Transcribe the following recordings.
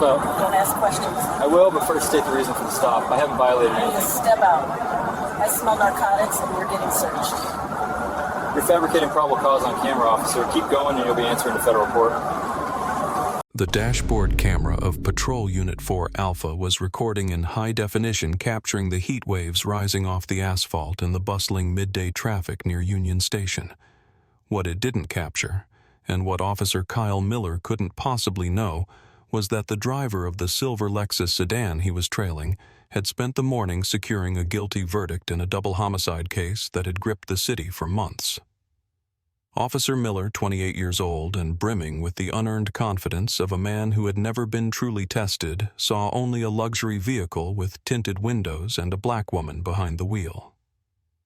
step out. Don't ask questions. I will, but first state the reason for the stop. I haven't violated anything. Just step out. I smell narcotics and you're getting searched. You're fabricating probable cause on camera, officer. Keep going and you'll be answering to federal court. The dashboard camera of Patrol Unit 4 Alpha was recording in high definition, capturing the heat waves rising off the asphalt in the bustling midday traffic near Union Station. What it didn't capture, and what Officer Kyle Miller couldn't possibly know, was that the driver of the silver Lexus sedan he was trailing had spent the morning securing a guilty verdict in a double homicide case that had gripped the city for months. Officer Miller, 28 years old and brimming with the unearned confidence of a man who had never been truly tested, saw only a luxury vehicle with tinted windows and a black woman behind the wheel.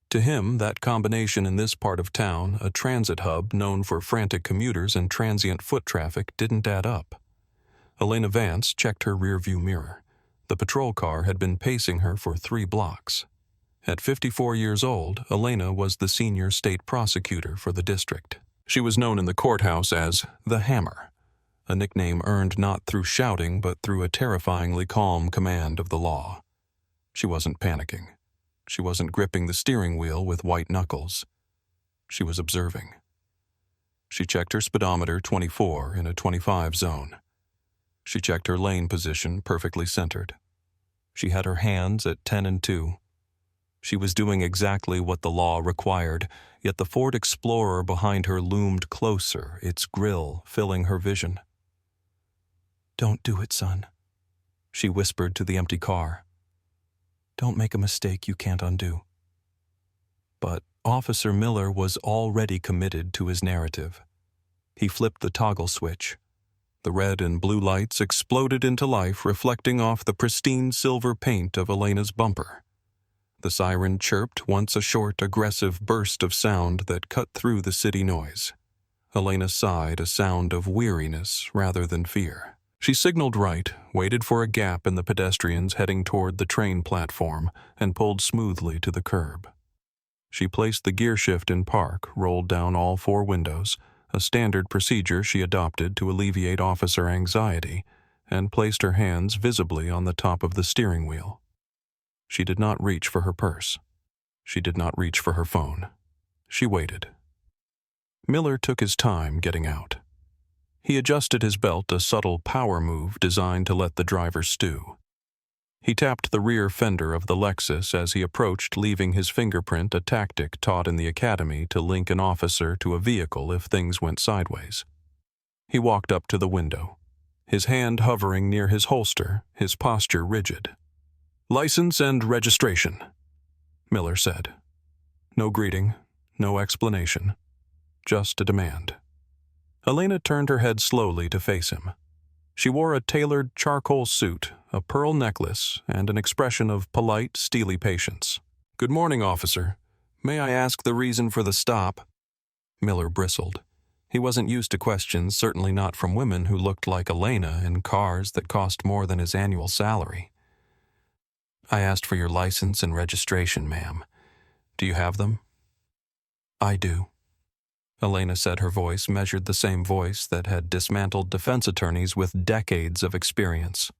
To him, that combination in this part of town, a transit hub known for frantic commuters and transient foot traffic, didn't add up. Elena Vance checked her rearview mirror. The patrol car had been pacing her for 3 blocks. At 54 years old, Elena was the Senior State Prosecutor for the district. She was known in the courthouse as the Hammer, a nickname earned not through shouting but through a terrifyingly calm command of the law. She wasn't panicking. She wasn't gripping the steering wheel with white knuckles. She was observing. She checked her speedometer 24 in a 25 zone. She checked her lane position perfectly centered. She had her hands at 10 and 2. She was doing exactly what the law required, yet the Ford Explorer behind her loomed closer, its grille filling her vision. "Don't do it, son," she whispered to the empty car. "Don't make a mistake you can't undo." But Officer Miller was already committed to his narrative. He flipped the toggle switch. The red and blue lights exploded into life, reflecting off the pristine silver paint of Elena's bumper. The siren chirped, once a short, aggressive burst of sound that cut through the city noise. Elena sighed, a sound of weariness rather than fear. She signaled right, waited for a gap in the pedestrians heading toward the train platform, and pulled smoothly to the curb. She placed the gear shift in park, rolled down all 4 windows, a standard procedure she adopted to alleviate officer anxiety, and placed her hands visibly on the top of the steering wheel. She did not reach for her purse. She did not reach for her phone. She waited. Miller took his time getting out. He adjusted his belt, a subtle power move designed to let the driver stew. He tapped the rear fender of the Lexus as he approached, leaving his fingerprint, a tactic taught in the academy to link an officer to a vehicle if things went sideways. He walked up to the window, his hand hovering near his holster, his posture rigid. "License and registration," Miller said. No greeting, no explanation, just a demand. Elena turned her head slowly to face him. She wore a tailored charcoal suit, a pearl necklace, and an expression of polite, steely patience. "Good morning, officer. May I ask the reason for the stop?" Miller bristled. He wasn't used to questions, certainly not from women who looked like Elena in cars that cost more than his annual salary. "I asked for your license and registration, ma'am. Do you have them?" "I do." Elena said, her voice measured the same voice that had dismantled defense attorneys with decades of experience.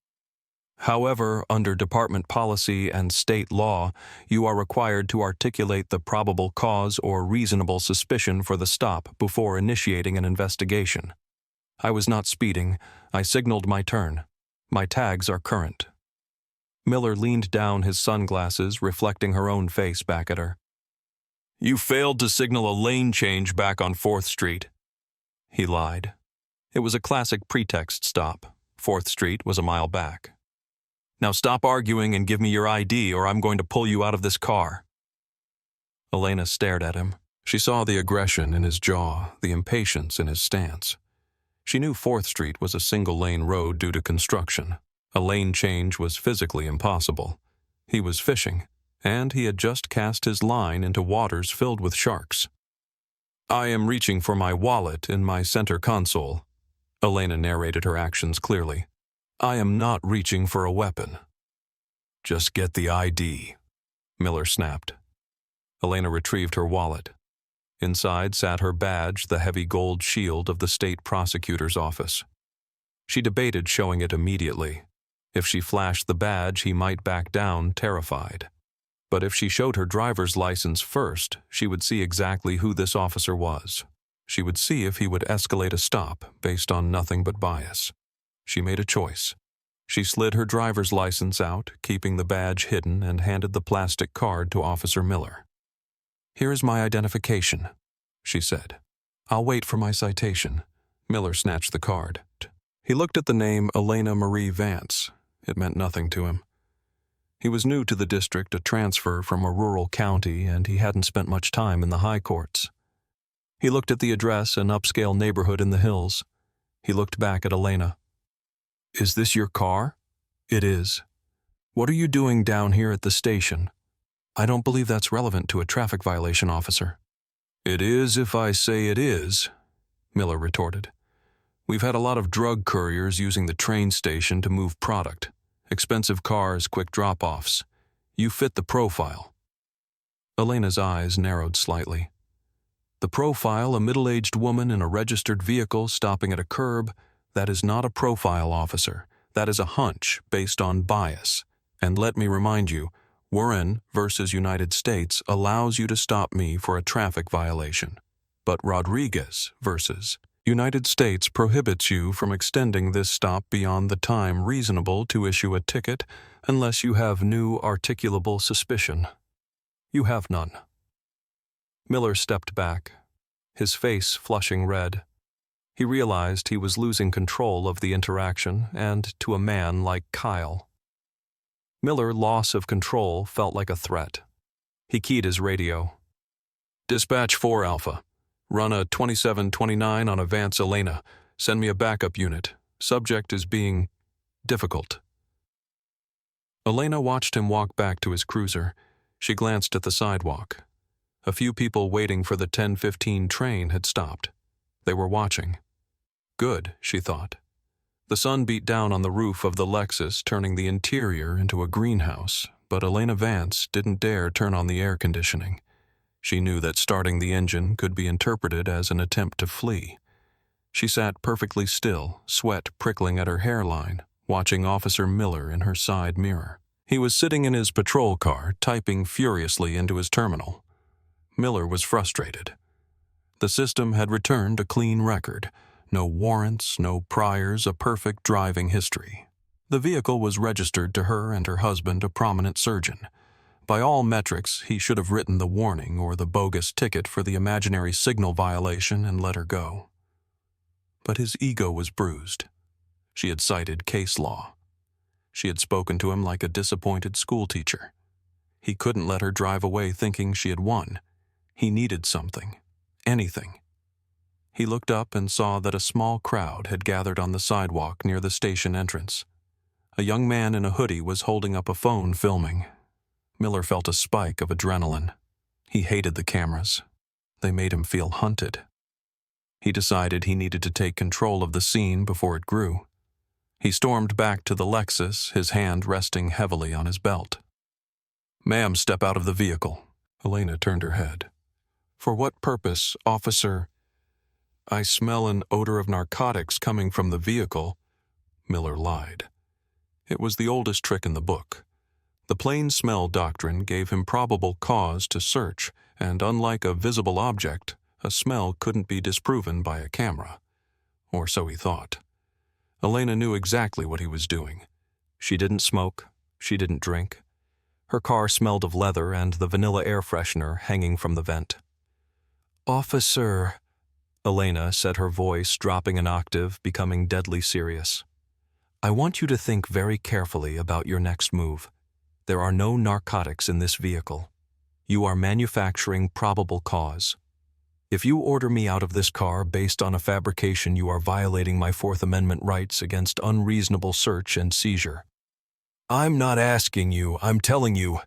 "However, under department policy and state law, you are required to articulate the probable cause or reasonable suspicion for the stop before initiating an investigation. I was not speeding. I signaled my turn. My tags are current." Miller leaned down his sunglasses, reflecting her own face back at her. "You failed to signal a lane change back on 4th Street. He lied. It was a classic pretext stop. 4th Street was a mile back. "Now stop arguing and give me your ID or I'm going to pull you out of this car." Elena stared at him. She saw the aggression in his jaw, the impatience in his stance. She knew 4th Street was a single-lane road due to construction. A lane change was physically impossible. He was fishing, and he had just cast his line into waters filled with sharks. "I am reaching for my wallet in my center console." Elena narrated her actions clearly. "I am not reaching for a weapon." "Just get the ID," Miller snapped. Elena retrieved her wallet. Inside sat her badge, the heavy gold shield of the state prosecutor's office. She debated showing it immediately. If she flashed the badge, he might back down, terrified. But if she showed her driver's license first, she would see exactly who this officer was. She would see if he would escalate a stop based on nothing but bias. She made a choice. She slid her driver's license out, keeping the badge hidden, and handed the plastic card to Officer Miller. "Here is my identification," she said. "I'll wait for my citation." Miller snatched the card. He looked at the name Elena Marie Vance. It meant nothing to him. He was new to the district, a transfer from a rural county, and he hadn't spent much time in the high courts. He looked at the address, an upscale neighborhood in the hills. He looked back at Elena. "Is this your car?" "It is." "What are you doing down here at the station?" "I don't believe that's relevant to a traffic violation, officer." "It is if I say it is," Miller retorted. "We've had a lot of drug couriers using the train station to move product. Expensive cars, quick drop-offs. You fit the profile." Elena's eyes narrowed slightly. "The profile, a middle-aged woman in a registered vehicle stopping at a curb, that is not a profile, officer. That is a hunch based on bias. And let me remind you, Warren versus United States allows you to stop me for a traffic violation. But Rodriguez versus United States prohibits you from extending this stop beyond the time reasonable to issue a ticket unless you have new articulable suspicion. You have none." Miller stepped back, his face flushing red. He realized he was losing control of the interaction, and to a man like Kyle. Miller's loss of control felt like a threat. He keyed his radio. "Dispatch 4 Alpha. Run a 2729 on a Vance Elena. Send me a backup unit. Subject is being difficult." Elena watched him walk back to his cruiser. She glanced at the sidewalk. A few people waiting for the 10:15 train had stopped. They were watching. Good, she thought. The sun beat down on the roof of the Lexus, turning the interior into a greenhouse, but Elena Vance didn't dare turn on the air conditioning. She knew that starting the engine could be interpreted as an attempt to flee. She sat perfectly still, sweat prickling at her hairline, watching Officer Miller in her side mirror. He was sitting in his patrol car, typing furiously into his terminal. Miller was frustrated. The system had returned a clean record. No warrants, no priors, a perfect driving history. The vehicle was registered to her and her husband, a prominent surgeon. By all metrics, he should have written the warning or the bogus ticket for the imaginary signal violation and let her go. But his ego was bruised. She had cited case law. She had spoken to him like a disappointed schoolteacher. He couldn't let her drive away thinking she had won. He needed something. Anything. He looked up and saw that a small crowd had gathered on the sidewalk near the station entrance. A young man in a hoodie was holding up a phone filming. Miller felt a spike of adrenaline. He hated the cameras. They made him feel hunted. He decided he needed to take control of the scene before it grew. He stormed back to the Lexus, his hand resting heavily on his belt. "Ma'am, step out of the vehicle." Elena turned her head. "For what purpose, officer?" "I smell an odor of narcotics coming from the vehicle." Miller lied. It was the oldest trick in the book. The plain smell doctrine gave him probable cause to search, and unlike a visible object, a smell couldn't be disproven by a camera. Or so he thought. Elena knew exactly what he was doing. She didn't smoke. She didn't drink. Her car smelled of leather and the vanilla air freshener hanging from the vent. "Officer," Elena said, her voice dropping an octave, becoming deadly serious. "I want you to think very carefully about your next move. There are no narcotics in this vehicle. You are manufacturing probable cause. If you order me out of this car based on a fabrication, you are violating my Fourth Amendment rights against unreasonable search and seizure." "I'm not asking you, I'm telling you,"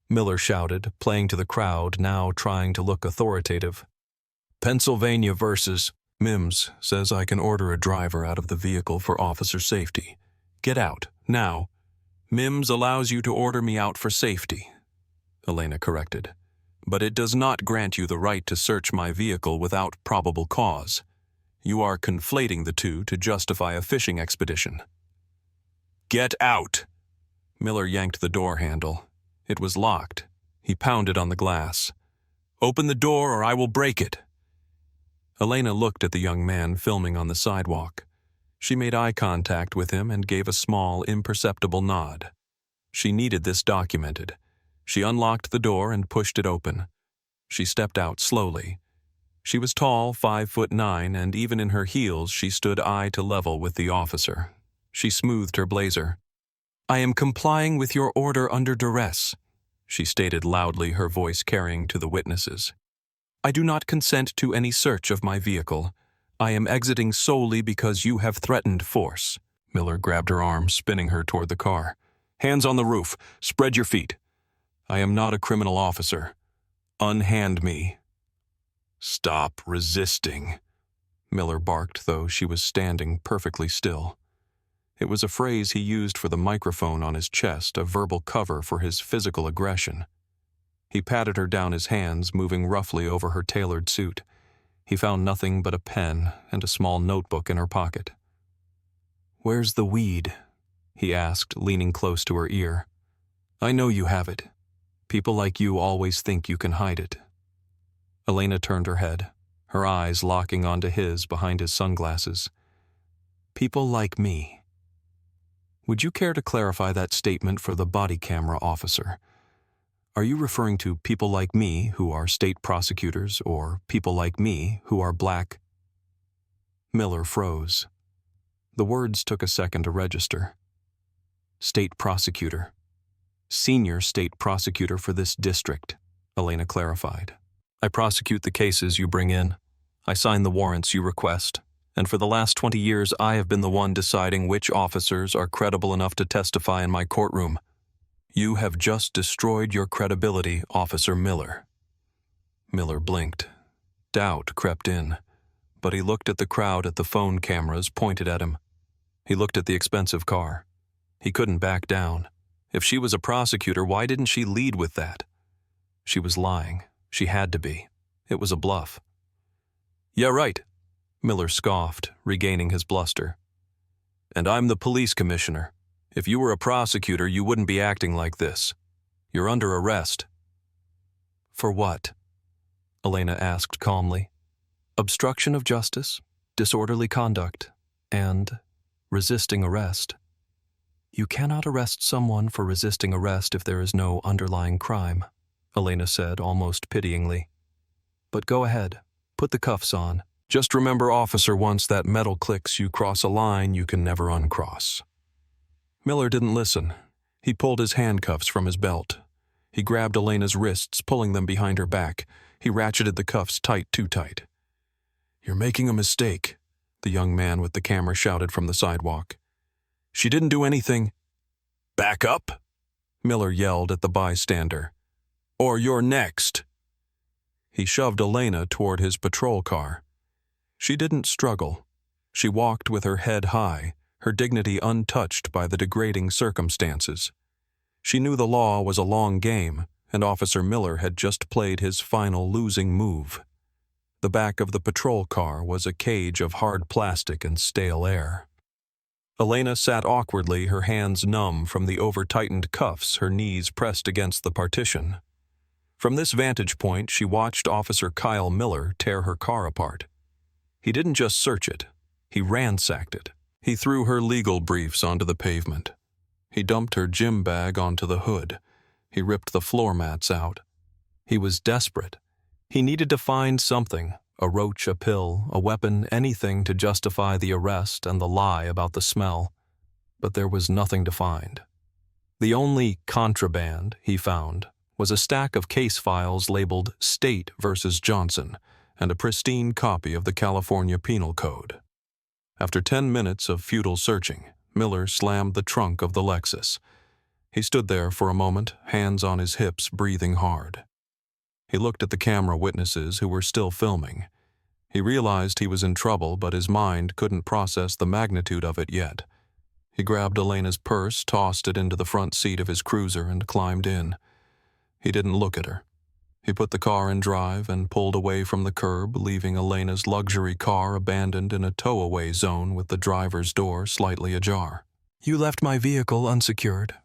Miller shouted, playing to the crowd, now trying to look authoritative. "Pennsylvania versus Mims says I can order a driver out of the vehicle for officer safety. Get out, now." "Mims allows you to order me out for safety," Elena corrected. "But it does not grant you the right to search my vehicle without probable cause. You are conflating the two to justify a fishing expedition. Get out! Miller yanked the door handle. It was locked. He pounded on the glass. Open the door or I will break it. Elena looked at the young man filming on the sidewalk. She made eye contact with him and gave a small, imperceptible nod. She needed this documented. She unlocked the door and pushed it open. She stepped out slowly. She was tall, 5'9", and even in her heels she stood eye to level with the officer. She smoothed her blazer. I am complying with your order under duress, she stated loudly, her voice carrying to the witnesses. I do not consent to any search of my vehicle. I am exiting solely because you have threatened force. Miller grabbed her arm, spinning her toward the car. Hands on the roof. Spread your feet. I am not a criminal officer. Unhand me. Stop resisting, Miller barked, though she was standing perfectly still. It was a phrase he used for the microphone on his chest, a verbal cover for his physical aggression. He patted her down his hands, moving roughly over her tailored suit. He found nothing but a pen and a small notebook in her pocket. Where's the weed? He asked, leaning close to her ear. I know you have it. People like you always think you can hide it. Elena turned her head, her eyes locking onto his behind his sunglasses. People like me. Would you care to clarify that statement for the body camera officer? Are you referring to people like me who are state prosecutors or people like me who are black? Miller froze. The words took a second to register. State prosecutor. Senior State Prosecutor for this district, Elena clarified. I prosecute the cases you bring in. I sign the warrants you request. And for the last 20 years, I have been the one deciding which officers are credible enough to testify in my courtroom. You have just destroyed your credibility, Officer Miller. Miller blinked. Doubt crept in, but he looked at the crowd at the phone cameras pointed at him. He looked at the expensive car. He couldn't back down. If she was a prosecutor, why didn't she lead with that? She was lying. She had to be. It was a bluff. Yeah, right, Miller scoffed, regaining his bluster. And I'm the police commissioner. If you were a prosecutor, you wouldn't be acting like this. You're under arrest. For what? Elena asked calmly. Obstruction of justice, disorderly conduct, and resisting arrest. You cannot arrest someone for resisting arrest if there is no underlying crime, Elena said almost pityingly. But go ahead, put the cuffs on. Just remember, officer, once that metal clicks, you cross a line you can never uncross. Miller didn't listen. He pulled his handcuffs from his belt. He grabbed Elena's wrists, pulling them behind her back. He ratcheted the cuffs tight, too tight. You're making a mistake, the young man with the camera shouted from the sidewalk. She didn't do anything. Back up, Miller yelled at the bystander. Or you're next. He shoved Elena toward his patrol car. She didn't struggle. She walked with her head high, her dignity untouched by the degrading circumstances. She knew the law was a long game, and Officer Miller had just played his final losing move. The back of the patrol car was a cage of hard plastic and stale air. Elena sat awkwardly, her hands numb from the over-tightened cuffs, her knees pressed against the partition. From this vantage point, she watched Officer Kyle Miller tear her car apart. He didn't just search it. He ransacked it. He threw her legal briefs onto the pavement. He dumped her gym bag onto the hood. He ripped the floor mats out. He was desperate. He needed to find something, a roach, a pill, a weapon, anything to justify the arrest and the lie about the smell. But there was nothing to find. The only contraband he found was a stack of case files labeled State versus Johnson and a pristine copy of the California Penal Code. After 10 minutes of futile searching, Miller slammed the trunk of the Lexus. He stood there for a moment, hands on his hips, breathing hard. He looked at the camera witnesses who were still filming. He realized he was in trouble, but his mind couldn't process the magnitude of it yet. He grabbed Elena's purse, tossed it into the front seat of his cruiser, and climbed in. He didn't look at her. He put the car in drive and pulled away from the curb, leaving Elena's luxury car abandoned in a tow-away zone with the driver's door slightly ajar. "You left my vehicle unsecured,"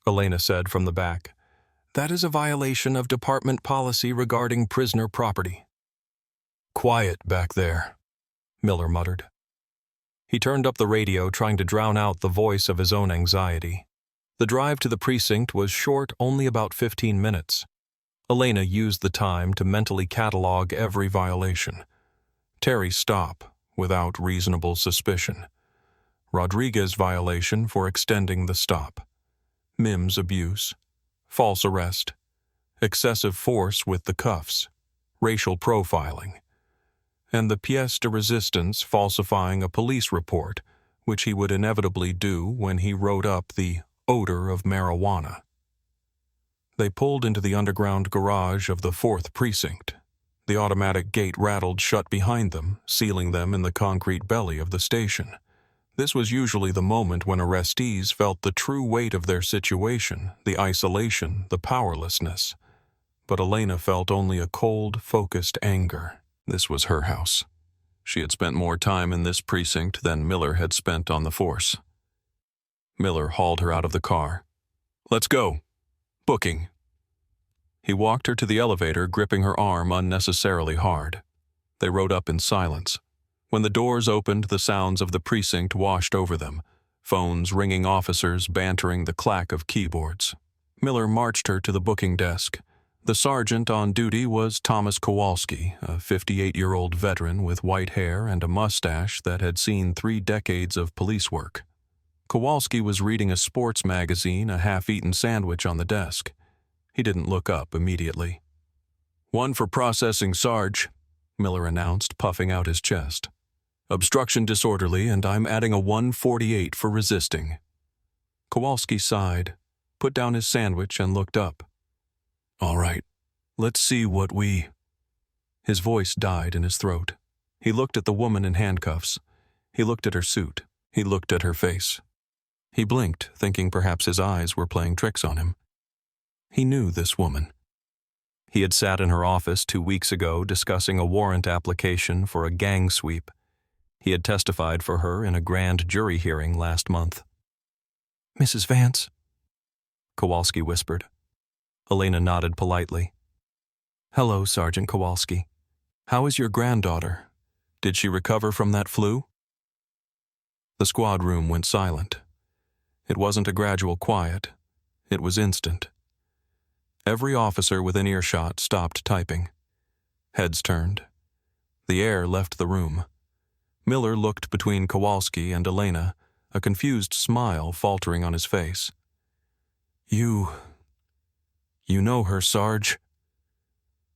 Elena said from the back. "That is a violation of department policy regarding prisoner property." "Quiet back there," Miller muttered. He turned up the radio, trying to drown out the voice of his own anxiety. The drive to the precinct was short, only about 15 minutes. Elena used the time to mentally catalog every violation. Terry's stop, without reasonable suspicion. Rodriguez violation for extending the stop. Mim's abuse. False arrest. Excessive force with the cuffs. Racial profiling. And the pièce de résistance falsifying a police report, which he would inevitably do when he wrote up the odor of marijuana. They pulled into the underground garage of the 4th Precinct. The automatic gate rattled shut behind them, sealing them in the concrete belly of the station. This was usually the moment when arrestees felt the true weight of their situation, the isolation, the powerlessness. But Elena felt only a cold, focused anger. This was her house. She had spent more time in this precinct than Miller had spent on the force. Miller hauled her out of the car. "Let's go. Booking." He walked her to the elevator, gripping her arm unnecessarily hard. They rode up in silence. When the doors opened, the sounds of the precinct washed over them, phones ringing, officers bantering, the clack of keyboards. Miller marched her to the booking desk. The sergeant on duty was Thomas Kowalski, a 58-year-old veteran with white hair and a mustache that had seen 3 decades of police work. Kowalski was reading a sports magazine, a half-eaten sandwich on the desk. He didn't look up immediately. "One for processing, Sarge," Miller announced, puffing out his chest. "Obstruction disorderly, and I'm adding a 148 for resisting." Kowalski sighed, put down his sandwich, and looked up. "All right, let's see what we—" His voice died in his throat. He looked at the woman in handcuffs. He looked at her suit. He looked at her face. He blinked, thinking perhaps his eyes were playing tricks on him. He knew this woman. He had sat in her office 2 weeks ago discussing a warrant application for a gang sweep. He had testified for her in a grand jury hearing last month. "Mrs. Vance?" Kowalski whispered. Elena nodded politely. "Hello, Sergeant Kowalski. How is your granddaughter? Did she recover from that flu?" The squad room went silent. It wasn't a gradual quiet. It was instant. Every officer within earshot stopped typing. Heads turned. The air left the room. Miller looked between Kowalski and Elena, a confused smile faltering on his face. You know her, Sarge?"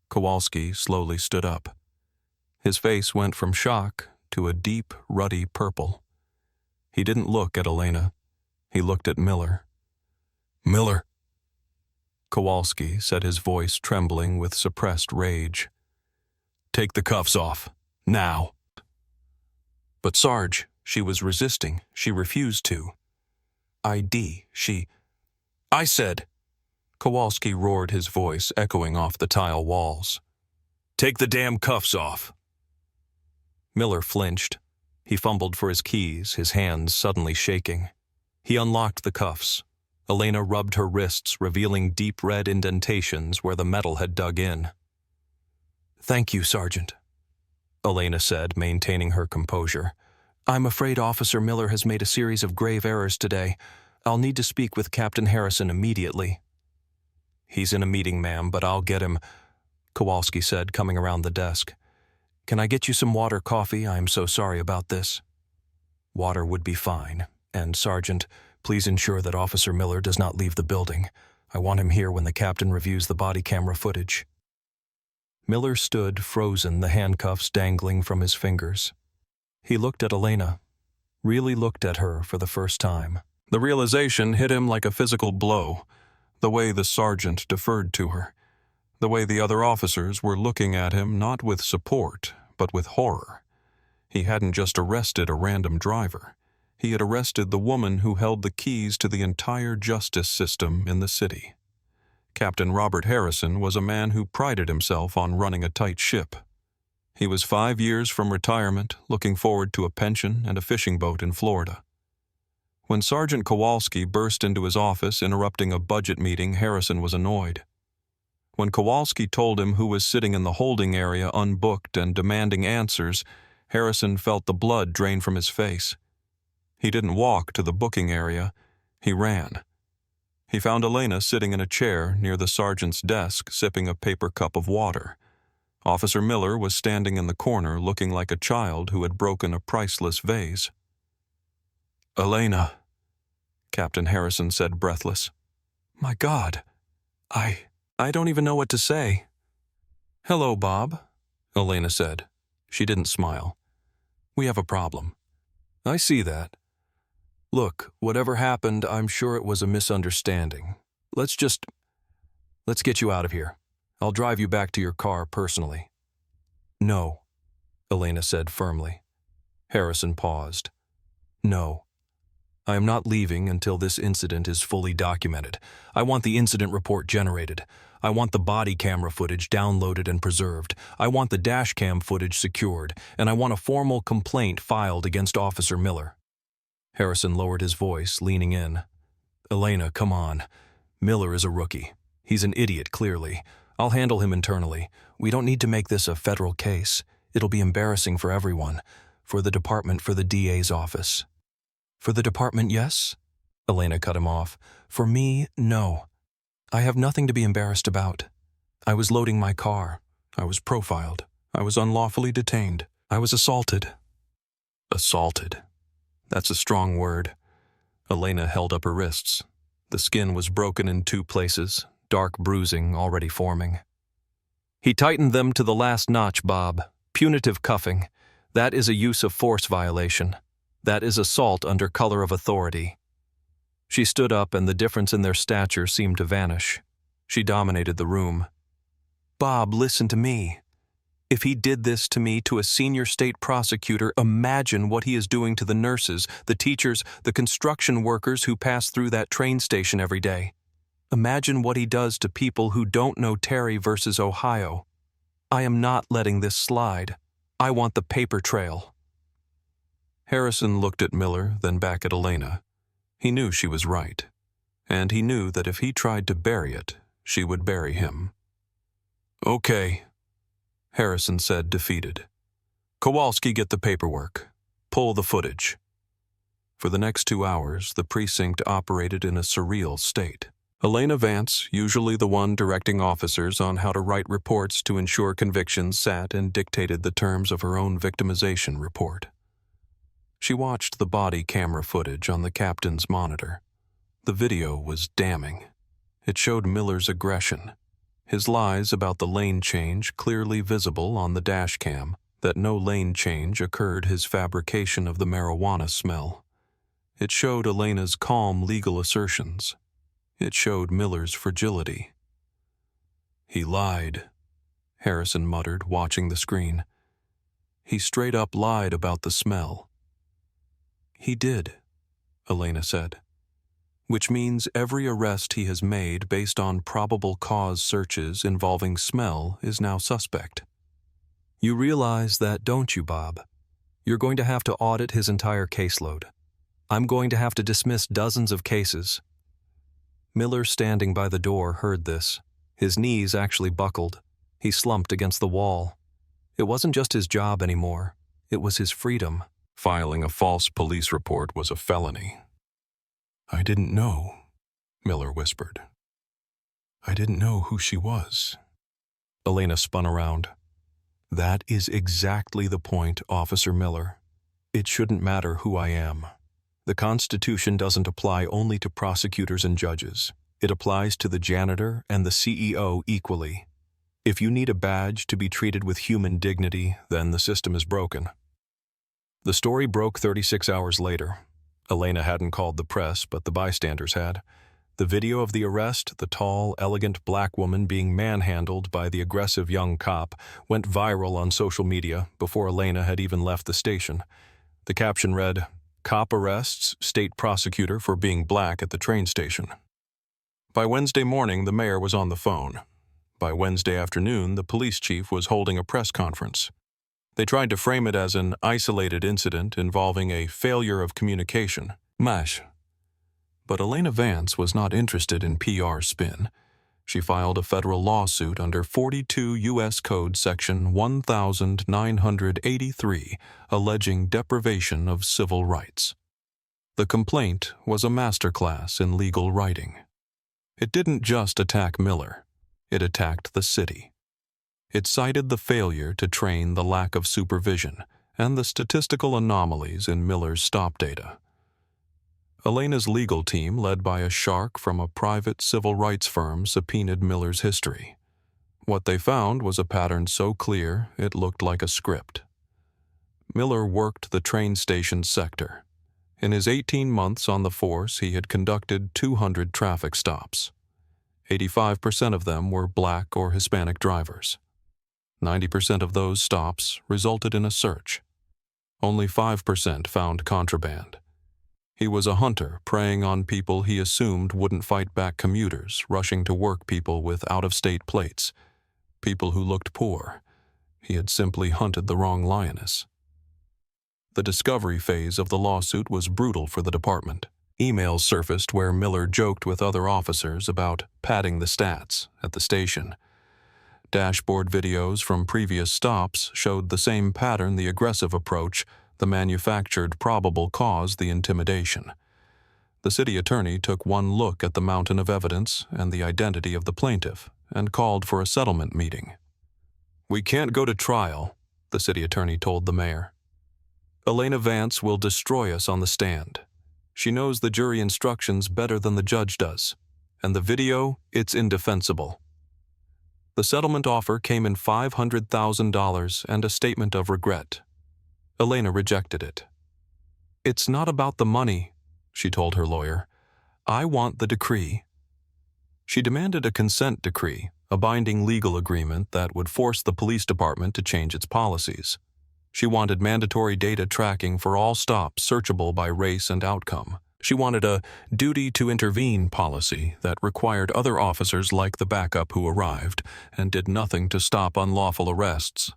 Kowalski slowly stood up. His face went from shock to a deep, ruddy purple. He didn't look at Elena. He looked at Miller. "Miller," Kowalski said, his voice trembling with suppressed rage. "Take the cuffs off. Now." "But Sarge, she was resisting. She refused to." I said," Kowalski roared, his voice echoing off the tile walls. "Take the damn cuffs off." Miller flinched. He fumbled for his keys, his hands suddenly shaking. He unlocked the cuffs. Elena rubbed her wrists, revealing deep red indentations where the metal had dug in. "Thank you, Sergeant," Elena said, maintaining her composure. "I'm afraid Officer Miller has made a series of grave errors today. I'll need to speak with Captain Harrison immediately." "He's in a meeting, ma'am, but I'll get him," Kowalski said, coming around the desk. "Can I get you some water, coffee? I'm so sorry about this." "Water would be fine. And, Sergeant, please ensure that Officer Miller does not leave the building. I want him here when the captain reviews the body camera footage." Miller stood frozen, the handcuffs dangling from his fingers. He looked at Elena, really looked at her for the first time. The realization hit him like a physical blow, the way the sergeant deferred to her, the way the other officers were looking at him not with support, but with horror. He hadn't just arrested a random driver. He had arrested the woman who held the keys to the entire justice system in the city. Captain Robert Harrison was a man who prided himself on running a tight ship. He was 5 years from retirement, looking forward to a pension and a fishing boat in Florida. When Sergeant Kowalski burst into his office interrupting a budget meeting, Harrison was annoyed. When Kowalski told him who was sitting in the holding area unbooked and demanding answers, Harrison felt the blood drain from his face. He didn't walk to the booking area, he ran. He found Elena sitting in a chair near the sergeant's desk, sipping a paper cup of water. Officer Miller was standing in the corner looking like a child who had broken a priceless vase. "Elena," Captain Harrison said, breathless. "My God, I don't even know what to say." "Hello, Bob," Elena said. She didn't smile. "We have a problem." "I see that. Look, whatever happened, I'm sure it was a misunderstanding. Let's get you out of here. I'll drive you back to your car personally." "No," Elena said firmly. Harrison paused. "No. I am not leaving until this incident is fully documented. I want the incident report generated. I want the body camera footage downloaded and preserved. I want the dash cam footage secured, and I want a formal complaint filed against Officer Miller." Harrison lowered his voice, leaning in. "Elena, come on. Miller is a rookie. He's an idiot, clearly. I'll handle him internally. We don't need to make this a federal case. It'll be embarrassing for everyone. For the department, for the DA's office." "For the department, yes?" Elena cut him off. "For me, no. I have nothing to be embarrassed about. I was loading my car. I was profiled. I was unlawfully detained. I was assaulted." "Assaulted? That's a strong word." Elena held up her wrists. The skin was broken in 2 places, dark bruising already forming. "He tightened them to the last notch, Bob. Punitive cuffing. That is a use of force violation. That is assault under color of authority." She stood up and the difference in their stature seemed to vanish. She dominated the room. "Bob, listen to me. If he did this to me, to a senior state prosecutor, imagine what he is doing to the nurses, the teachers, the construction workers who pass through that train station every day. Imagine what he does to people who don't know Terry versus Ohio. I am not letting this slide. I want the paper trail." Harrison looked at Miller, then back at Elena. He knew she was right, and he knew that if he tried to bury it, she would bury him. "Okay," Harrison said, defeated. "Kowalski, get the paperwork. Pull the footage." For the next 2 hours, the precinct operated in a surreal state. Elena Vance, usually the one directing officers on how to write reports to ensure convictions, sat and dictated the terms of her own victimization report. She watched the body camera footage on the captain's monitor. The video was damning. It showed Miller's aggression, his lies about the lane change clearly visible on the dash cam, that no lane change occurred, his fabrication of the marijuana smell. It showed Elena's calm legal assertions. It showed Miller's fragility. "He lied," Harrison muttered, watching the screen. "He straight up lied about the smell." "He did," Elena said. "Which means every arrest he has made based on probable cause searches involving smell is now suspect. You realize that, don't you, Bob? You're going to have to audit his entire caseload. I'm going to have to dismiss dozens of cases." Miller, standing by the door, heard this. His knees actually buckled. He slumped against the wall. It wasn't just his job anymore. It was his freedom. Filing a false police report was a felony. "I didn't know," Miller whispered. "I didn't know who she was." Elena spun around. "That is exactly the point, Officer Miller. It shouldn't matter who I am. The Constitution doesn't apply only to prosecutors and judges. It applies to the janitor and the CEO equally. If you need a badge to be treated with human dignity, then the system is broken." The story broke 36 hours later. Elena hadn't called the press, but the bystanders had. The video of the arrest, the tall, elegant black woman being manhandled by the aggressive young cop, went viral on social media before Elena had even left the station. The caption read, "Cop arrests state prosecutor for being black at the train station." By Wednesday morning, the mayor was on the phone. By Wednesday afternoon, the police chief was holding a press conference. They tried to frame it as an isolated incident involving a failure of communication. MASH. But Elena Vance was not interested in PR spin. She filed a federal lawsuit under 42 U.S. Code Section 1983, alleging deprivation of civil rights. The complaint was a masterclass in legal writing. It didn't just attack Miller. It attacked the city. It cited the failure to train, the lack of supervision, and the statistical anomalies in Miller's stop data. Elena's legal team, led by a shark from a private civil rights firm, subpoenaed Miller's history. What they found was a pattern so clear it looked like a script. Miller worked the train station sector. In his 18 months on the force, he had conducted 200 traffic stops. 85% of them were black or Hispanic drivers. 90% of those stops resulted in a search. Only 5% found contraband. He was a hunter, preying on people he assumed wouldn't fight back commuters, rushing to work people with out-of-state plates, people who looked poor. He had simply hunted the wrong lioness. The discovery phase of the lawsuit was brutal for the department. Emails surfaced where Miller joked with other officers about padding the stats at the station. Dashboard videos from previous stops showed the same pattern: the aggressive approach, the manufactured probable cause, the intimidation. The city attorney took one look at the mountain of evidence and the identity of the plaintiff and called for a settlement meeting. "We can't go to trial," the city attorney told the mayor. "Elena Vance will destroy us on the stand. She knows the jury instructions better than the judge does. And the video, it's indefensible." The settlement offer came in $500,000 and a statement of regret. Elena rejected it. "It's not about the money," she told her lawyer. "I want the decree." She demanded a consent decree, a binding legal agreement that would force the police department to change its policies. She wanted mandatory data tracking for all stops searchable by race and outcome. She wanted a duty to intervene policy that required other officers like the backup who arrived and did nothing to stop unlawful arrests.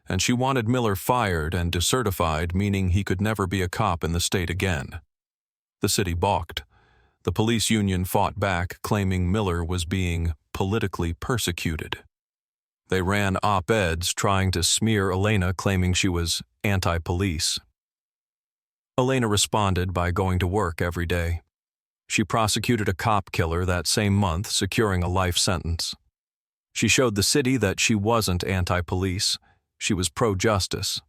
And she wanted Miller fired and decertified, meaning he could never be a cop in the state again. The city balked. The police union fought back, claiming Miller was being politically persecuted. They ran op-eds trying to smear Elena, claiming she was anti-police. Elena responded by going to work every day. She prosecuted a cop killer that same month, securing a life sentence. She showed the city that she wasn't anti-police. She was pro-justice.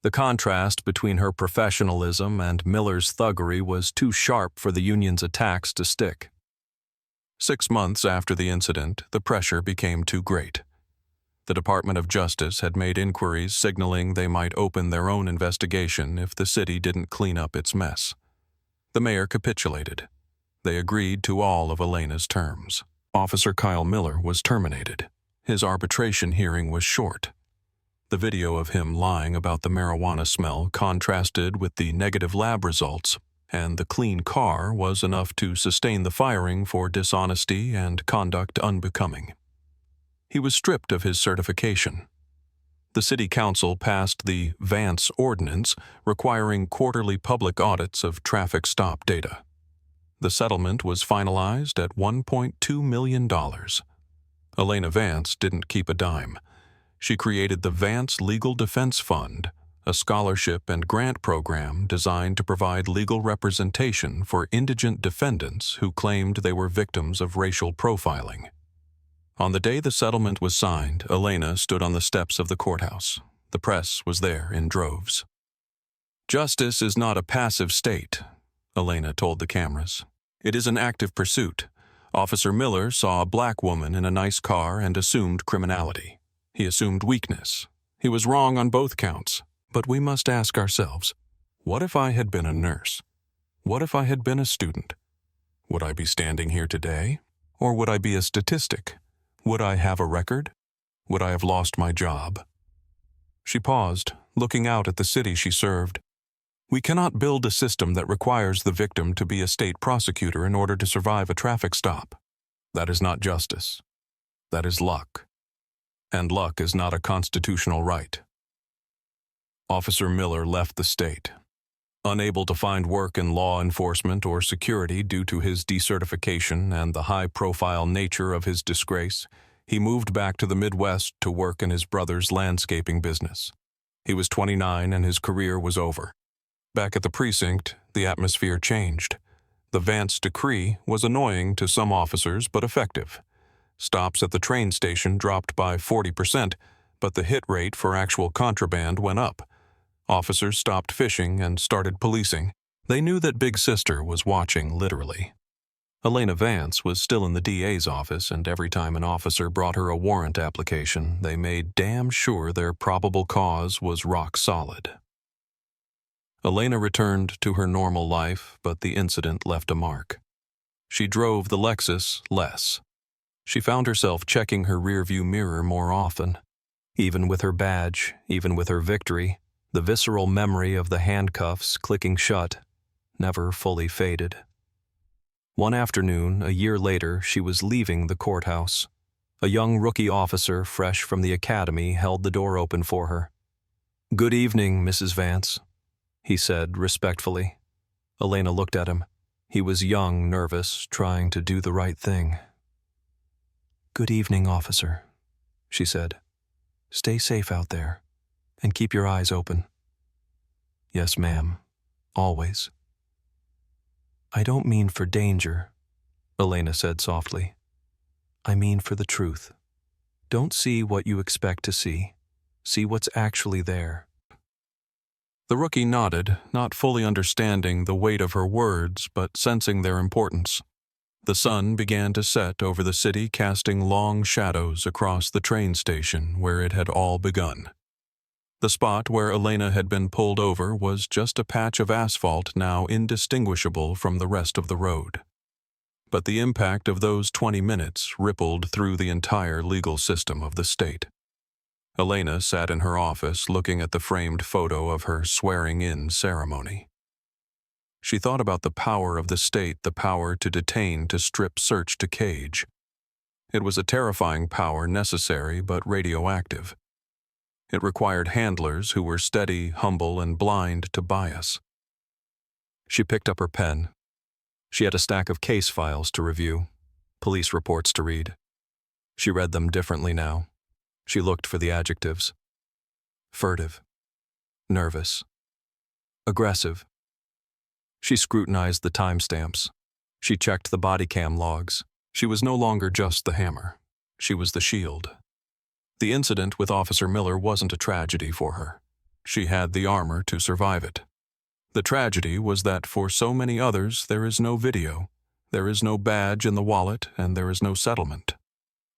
The contrast between her professionalism and Miller's thuggery was too sharp for the union's attacks to stick. 6 months after the incident, the pressure became too great. The Department of Justice had made inquiries signaling they might open their own investigation if the city didn't clean up its mess. The mayor capitulated. They agreed to all of Elena's terms. Officer Kyle Miller was terminated. His arbitration hearing was short. The video of him lying about the marijuana smell contrasted with the negative lab results, and the clean car was enough to sustain the firing for dishonesty and conduct unbecoming. He was stripped of his certification. The city council passed the Vance Ordinance requiring quarterly public audits of traffic stop data. The settlement was finalized at $1.2 million. Elena Vance didn't keep a dime. She created the Vance Legal Defense Fund, a scholarship and grant program designed to provide legal representation for indigent defendants who claimed they were victims of racial profiling. On the day the settlement was signed, Elena stood on the steps of the courthouse. The press was there in droves. "Justice is not a passive state," Elena told the cameras. "It is an active pursuit. Officer Miller saw a black woman in a nice car and assumed criminality. He assumed weakness. He was wrong on both counts. But we must ask ourselves, what if I had been a nurse? What if I had been a student? Would I be standing here today? Or would I be a statistic? Would I have a record? Would I have lost my job?" She paused, looking out at the city she served. "We cannot build a system that requires the victim to be a state prosecutor in order to survive a traffic stop. That is not justice. That is luck. And luck is not a constitutional right. Officer Miller left the state. Unable to find work in law enforcement or security due to his decertification and the high-profile nature of his disgrace, he moved back to the Midwest to work in his brother's landscaping business. He was 29 and his career was over. Back at the precinct, the atmosphere changed. The Vance decree was annoying to some officers but effective. Stops at the train station dropped by 40%, but the hit rate for actual contraband went up. Officers stopped fishing and started policing. They knew that Big Sister was watching, literally. Elena Vance was still in the DA's office, and every time an officer brought her a warrant application, they made damn sure their probable cause was rock solid. Elena returned to her normal life, but the incident left a mark. She drove the Lexus less. She found herself checking her rearview mirror more often. Even with her badge, even with her victory, the visceral memory of the handcuffs clicking shut never fully faded. One afternoon, a year later, she was leaving the courthouse. A young rookie officer fresh from the academy held the door open for her. "Good evening, Mrs. Vance," he said respectfully. Elena looked at him. He was young, nervous, trying to do the right thing. "Good evening, officer," she said. "Stay safe out there, and keep your eyes open." "Yes, ma'am. Always." "I don't mean for danger," Elena said softly. "I mean for the truth. Don't see what you expect to see. See what's actually there." The rookie nodded, not fully understanding the weight of her words, but sensing their importance. The sun began to set over the city, casting long shadows across the train station where it had all begun. The spot where Elena had been pulled over was just a patch of asphalt now indistinguishable from the rest of the road. But the impact of those 20 minutes rippled through the entire legal system of the state. Elena sat in her office looking at the framed photo of her swearing-in ceremony. She thought about the power of the state, the power to detain, to strip, search, to cage. It was a terrifying power, necessary but radioactive. It required handlers who were steady, humble, and blind to bias. She picked up her pen. She had a stack of case files to review, police reports to read. She read them differently now. She looked for the adjectives. Furtive. Nervous. Aggressive. She scrutinized the timestamps. She checked the Bodycam logs. She was no longer just the hammer. She was the shield. The incident with Officer Miller wasn't a tragedy for her. She had the armor to survive it. The tragedy was that for so many others there is no video, there is no badge in the wallet, and there is no settlement.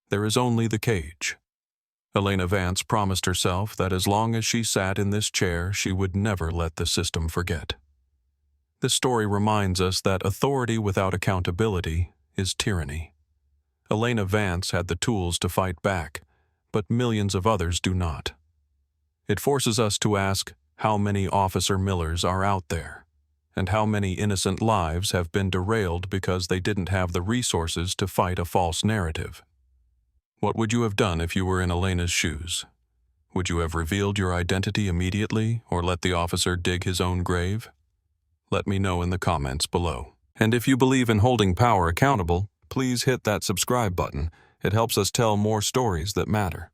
There is only the cage. Elena Vance promised herself that as long as she sat in this chair, she would never let the system forget. This story reminds us that authority without accountability is tyranny. Elena Vance had the tools to fight back, but millions of others do not. It forces us to ask how many Officer Millers are out there, and how many innocent lives have been derailed because they didn't have the resources to fight a false narrative. What would you have done if you were in Elena's shoes? Would you have revealed your identity immediately or let the officer dig his own grave? Let me know in the comments below. And if you believe in holding power accountable, please hit that subscribe button. It helps us tell more stories that matter.